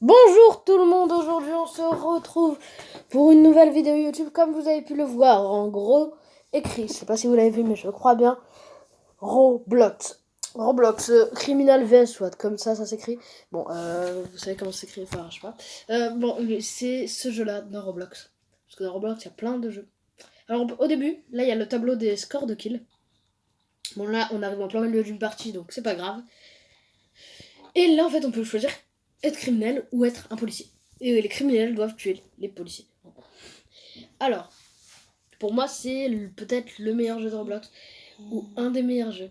Bonjour tout le monde, aujourd'hui on se retrouve pour une nouvelle vidéo YouTube comme vous avez pu le voir, en gros écrit, je sais pas si vous l'avez vu mais je crois bien, Roblox. Roblox, Criminal vs SWAT, comme ça s'écrit. Bon, vous savez comment ça s'écrit, enfin je sais pas. Bon, c'est ce jeu-là dans Roblox. Parce que dans Roblox il y a plein de jeux. Alors au début, là il y a le tableau des scores de kills. Bon là on arrive en plein milieu d'une partie donc c'est pas grave. Et là en fait on peut choisir être criminel ou être un policier. Et les criminels doivent tuer les policiers. Alors, pour moi, c'est peut-être le meilleur jeu de Roblox, ou un des meilleurs jeux.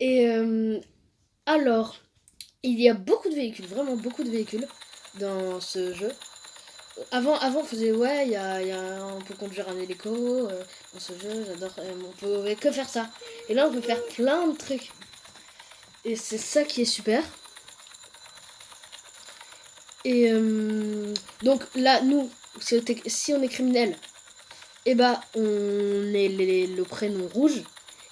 Et alors, il y a beaucoup de véhicules, vraiment beaucoup de véhicules dans ce jeu. Avant on faisait, ouais, on peut conduire un hélico dans ce jeu, j'adore, on pouvait que faire ça. Et là, on peut faire plein de trucs. Et c'est ça qui est super. Et donc là, nous, si on est criminel, et bah on est le prénom rouge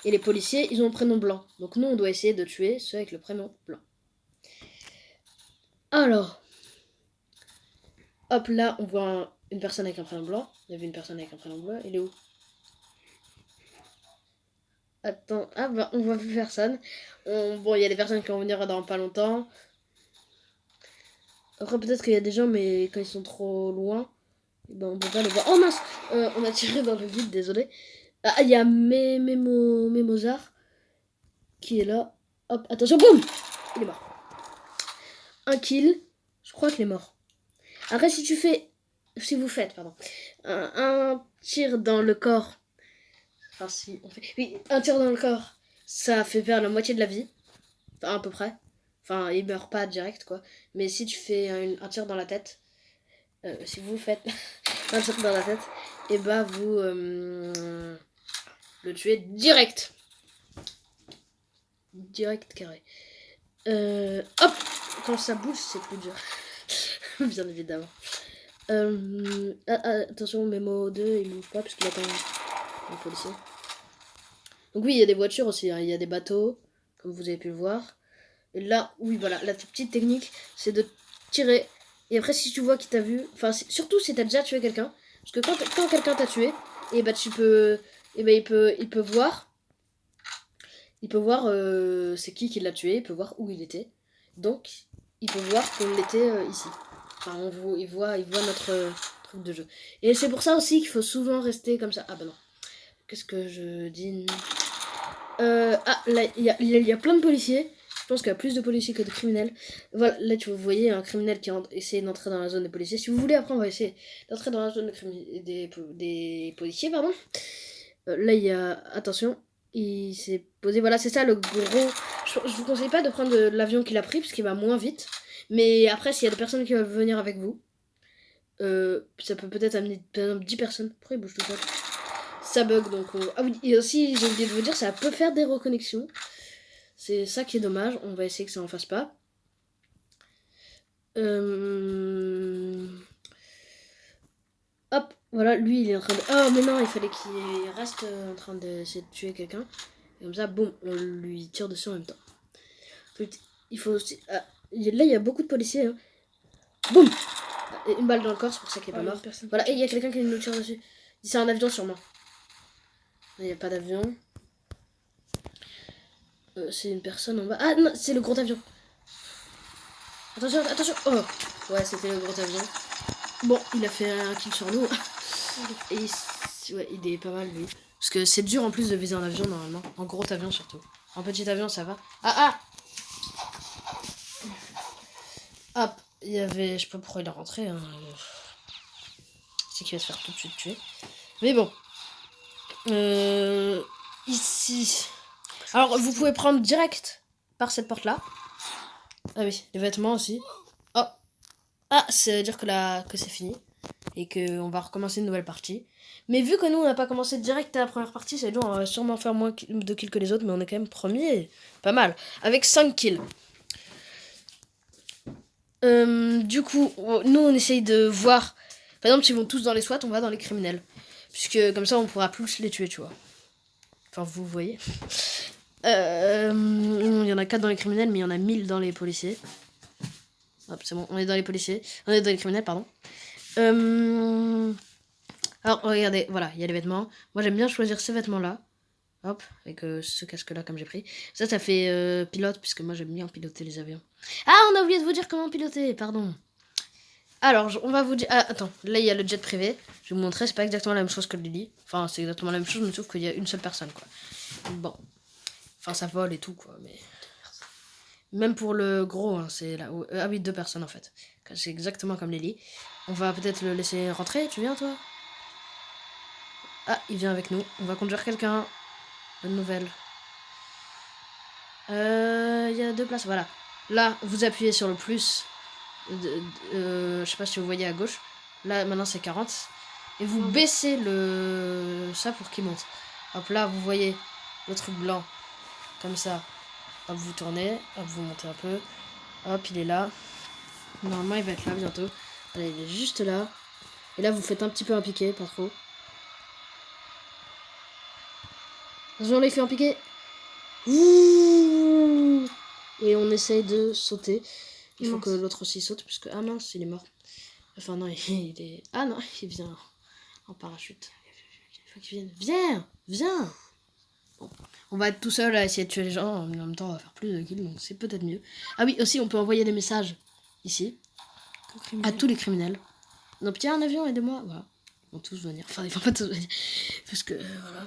et les policiers ils ont le prénom blanc. Donc nous on doit essayer de tuer ceux avec le prénom blanc. Alors, hop là on voit une personne avec un prénom blanc. Il y avait une personne avec un prénom blanc. Il est où? Attends, ah bah on voit plus personne. Bon, il y a des personnes qui vont venir dans pas longtemps. Après peut-être qu'il y a des gens mais quand ils sont trop loin, ben, on peut pas les voir. Oh mince, on a tiré dans le vide, désolé. Ah, il y a Mozart qui est là. Hop, attention, boum. Il est mort. Un kill, je crois qu'il est mort. Après, si vous faites, pardon, un tir dans le corps, enfin si on fait, oui, un tir dans le corps, ça fait perdre la moitié de la vie, enfin à peu près. Enfin, il meurt pas direct quoi. Mais si tu fais un tir dans la tête, si vous faites un tir dans la tête, et bah vous le tuez direct, direct carré. Hop, quand ça bouge, c'est plus dur, bien évidemment. Attention, Memo 2, il bouge pas parce qu'il attend un policier. Donc oui, il y a des voitures aussi, hein. Il y a des bateaux, comme vous avez pu le voir. Et là, oui, voilà, la petite technique, c'est de tirer. Et après, si tu vois qu'il t'a vu, enfin, surtout si t'as déjà tué quelqu'un, parce que quand quelqu'un t'a tué, et bah tu peux, et bah il peut voir c'est qui l'a tué, il peut voir où il était. Donc, il peut voir qu'on était ici. Enfin, il voit notre truc de jeu. Et c'est pour ça aussi qu'il faut souvent rester comme ça. Ah bah non. Qu'est-ce que je dis? Ah, là, il y a plein de policiers. Je pense qu'il y a plus de policiers que de criminels. Voilà, là, vous voyez un criminel qui essaie d'entrer dans la zone des policiers. Si vous voulez, après, on va essayer d'entrer dans la zone des policiers, pardon. Là, il y a... Attention, il s'est posé... Voilà, c'est ça le gros... Je vous conseille pas de prendre l'avion qu'il a pris, parce qu'il va moins vite. Mais après, s'il y a des personnes qui veulent venir avec vous, ça peut peut-être amener, par exemple, 10 personnes. Pourquoi il bouge tout seul? Ça bug, donc... Ah oui, et aussi, j'ai oublié de vous dire, ça peut faire des reconnexions. C'est ça qui est dommage, on va essayer que ça en fasse pas. Hop, voilà, lui il est en train de... Oh mais non, il fallait qu'il reste en train d'essayer de tuer quelqu'un. Et comme ça, boum, on lui tire dessus en même temps. Il faut aussi... là, il y a beaucoup de policiers. Hein. Boum. Une balle dans le corps, c'est pour ça qu'il est pas mort. Voilà, et il y a quelqu'un qui nous tire dessus. C'est un avion sûrement. Il n'y a pas d'avion. C'est une personne en bas. Ah non, c'est le gros avion. Attention, attention. Oh, ouais, c'était le gros avion. Bon, il a fait un kill sur nous. Et ouais, il est pas mal lui. Parce que c'est dur en plus de viser un avion normalement. En gros avion surtout. En petit avion ça va. Ah ah. Hop, il y avait... Je sais pas pourquoi il est rentré. Hein. C'est qu'il va se faire tout de suite tuer. Mais bon. Ici. Alors vous pouvez prendre direct par cette porte là. Ah oui, les vêtements aussi. Oh. Ah, ça veut dire que c'est fini. Et qu'on va recommencer une nouvelle partie. Mais vu que nous on n'a pas commencé direct à la première partie, c'est dur, on va sûrement faire moins de kills que les autres, mais on est quand même premier, pas mal, avec 5 kills. Du coup, nous on essaye de voir, par exemple s'ils vont tous dans les SWAT, on va dans les criminels. Puisque comme ça on pourra plus les tuer, tu vois. Enfin vous voyez. Il y en a 4 dans les criminels, mais il y en a 1000 dans les policiers. Hop, c'est bon, on est dans les policiers. On est dans les criminels, pardon. Alors, regardez, voilà, il y a les vêtements. Moi, j'aime bien choisir ces vêtements-là. Hop, avec ce casque-là, comme j'ai pris. Ça fait pilote, puisque moi, j'aime bien piloter les avions. Ah, on a oublié de vous dire comment piloter, pardon. Alors, on va vous dire... Ah, attends, là, il y a le jet privé. Je vais vous montrer, c'est pas exactement la même chose que le Lily. Enfin, c'est exactement la même chose, mais sauf qu'il y a une seule personne, quoi. Bon. Enfin, ça vole et tout, quoi, mais... Même pour le gros, hein, c'est là. Ah oui, 2 personnes en fait. C'est exactement comme Lily. On va peut-être le laisser rentrer. Tu viens, toi? Ah, il vient avec nous. On va conduire quelqu'un. Bonne nouvelle. Il y a 2 places. Voilà. Là, vous appuyez sur le plus. Je sais pas si vous voyez à gauche. Là, maintenant, c'est 40. Et vous baissez ça pour qu'il monte. Hop, là, vous voyez le truc blanc. Comme ça. Hop, vous tournez. Hop, vous montez un peu. Hop, il est là. Normalement, il va être là bientôt. Allez, il est juste là. Et là, vous faites un petit peu un piqué, pas trop. Attention, là, il fait un piqué. Ouh. Et on essaye de sauter. Il faut que l'autre aussi saute, puisque... Ah mince, il est mort. Enfin, non, il est... Ah non, il vient en parachute. Il faut qu'il vienne. Viens. Viens. Bon. On va être tout seul à essayer de tuer les gens. En même temps, on va faire plus de kills, donc c'est peut-être mieux. Ah oui, aussi, on peut envoyer des messages ici. À tous les criminels. Non, petit un avion, aidez-moi. Voilà. Ils vont tous venir. Enfin, ils vont pas tous venir. Parce que, voilà.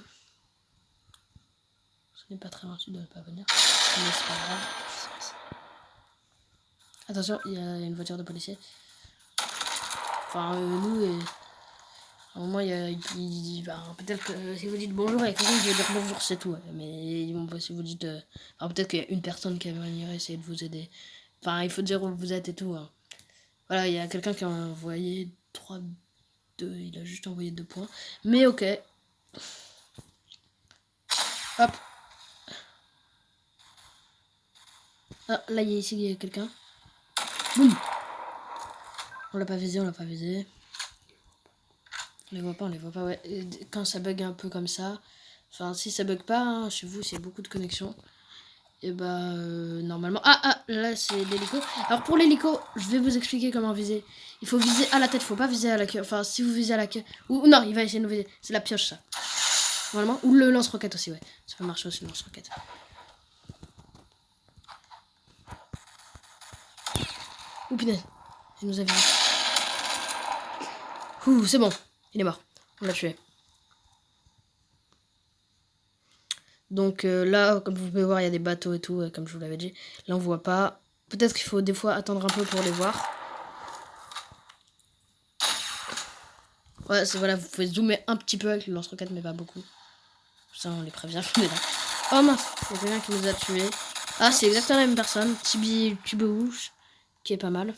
Ce n'est pas très gentil de ne pas venir. Mais c'est pas grave. Attention, il y a une voiture de policier. Enfin, nous, et... À un moment, il y a... peut-être que si vous dites bonjour, il y a quelqu'un qui va dire bonjour, c'est tout. Ouais. Mais si vous dites... Alors, peut-être qu'il y a une personne qui va venir essayer de vous aider. Enfin, il faut dire où vous êtes et tout. Hein. Voilà, il y a quelqu'un qui a envoyé 2. Il a juste envoyé 2 points. Mais ok. Hop. Ah, là, il y a quelqu'un. Boum. On l'a pas visé, on l'a pas visé. On les voit pas, ouais. Et quand ça bug un peu comme ça, enfin, si ça bug pas, hein, chez vous, c'est beaucoup de connexion. Et bah, normalement... Ah, là, c'est l'hélico. Alors, pour l'hélico, je vais vous expliquer comment viser. Il faut viser à la tête, faut pas viser à la queue. Enfin, si vous visez à la queue... Ou non, il va essayer de nous viser. C'est la pioche, ça. Normalement. Ou le lance-roquette aussi, ouais. Ça peut marcher aussi, le lance-roquette. Ouh, punaise. Il nous a vu. Ouh, c'est bon. Il est mort. On l'a tué. Donc là, comme vous pouvez voir, il y a des bateaux et tout, comme je vous l'avais dit. Là, on voit pas. Peut-être qu'il faut des fois attendre un peu pour les voir. Ouais, c'est voilà, vous pouvez zoomer un petit peu avec le lance-roquette, mais pas beaucoup. Ça, on les prévient. Oh mince, il y a quelqu'un qui nous a tués. Ah, c'est exactement la même personne. Tibi Tubouche, qui est pas mal.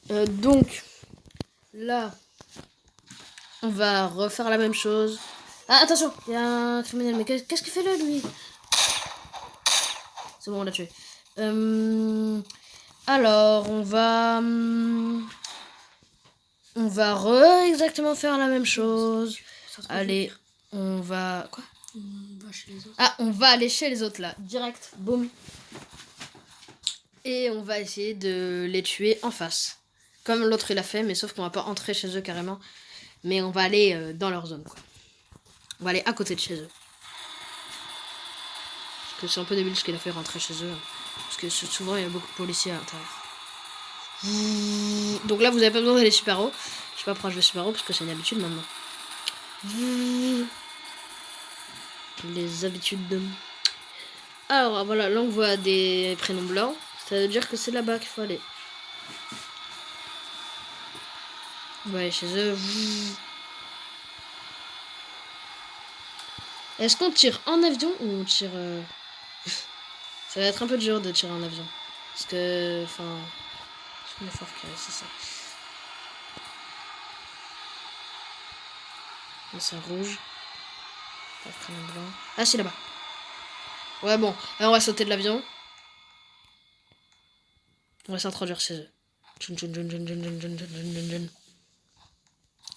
Donc, là, on va refaire la même chose. Ah, attention, il y a un criminel, mais qu'est-ce qu'il fait là, lui? C'est bon, on l'a tué. Alors, on va exactement faire la même chose. Allez, on va... Quoi? On va chez les autres. Ah, on va aller chez les autres, là. Direct, boum. Et on va essayer de les tuer en face. Comme l'autre, il a fait, mais sauf qu'on va pas entrer chez eux carrément. Mais on va aller dans leur zone, quoi. On va aller à côté de chez eux. Parce que c'est un peu débile ce qu'il a fait rentrer chez eux. Parce que souvent, il y a beaucoup de policiers à l'intérieur. Donc là, vous avez pas besoin d'aller super haut. Je sais pas pourquoi je vais super haut, parce que c'est une habitude maintenant. Les habitudes de... Alors, voilà, là, on voit des prénoms blancs. Ça veut dire que c'est là-bas qu'il faut aller. On va aller chez eux. Est-ce qu'on tire en avion ou on tire... Ça va être un peu dur de tirer en avion. Parce que... Enfin... Je me fort c'est ça. Là, c'est rouge. Pas de prénom blanc. Ah, c'est là-bas. Ouais, bon. Là, on va sauter de l'avion. On va s'introduire chez eux.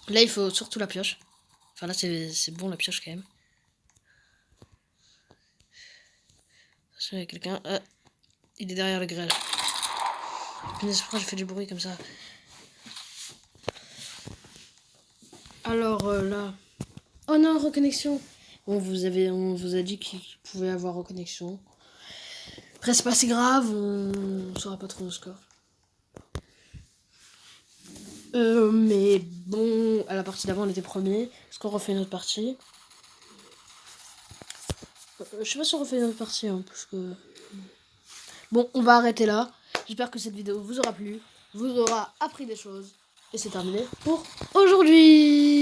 Là, il faut surtout la pioche. Enfin, là, c'est bon, la pioche, quand même. Attention, il y a quelqu'un. Ah, il est derrière le grêle. Mais c'est pourquoi j'ai fait du bruit comme ça. Alors là... Oh non, reconnexion. On vous a dit qu'il pouvait avoir reconnexion. Après, c'est pas si grave, on saura pas trop le score. Mais bon, à la partie d'avant, on était premier. Est-ce qu'on refait une autre partie? Je sais pas si on refait une autre partie, hein, parce que... Bon, on va arrêter là. J'espère que cette vidéo vous aura plu, vous aura appris des choses. Et c'est terminé pour aujourd'hui.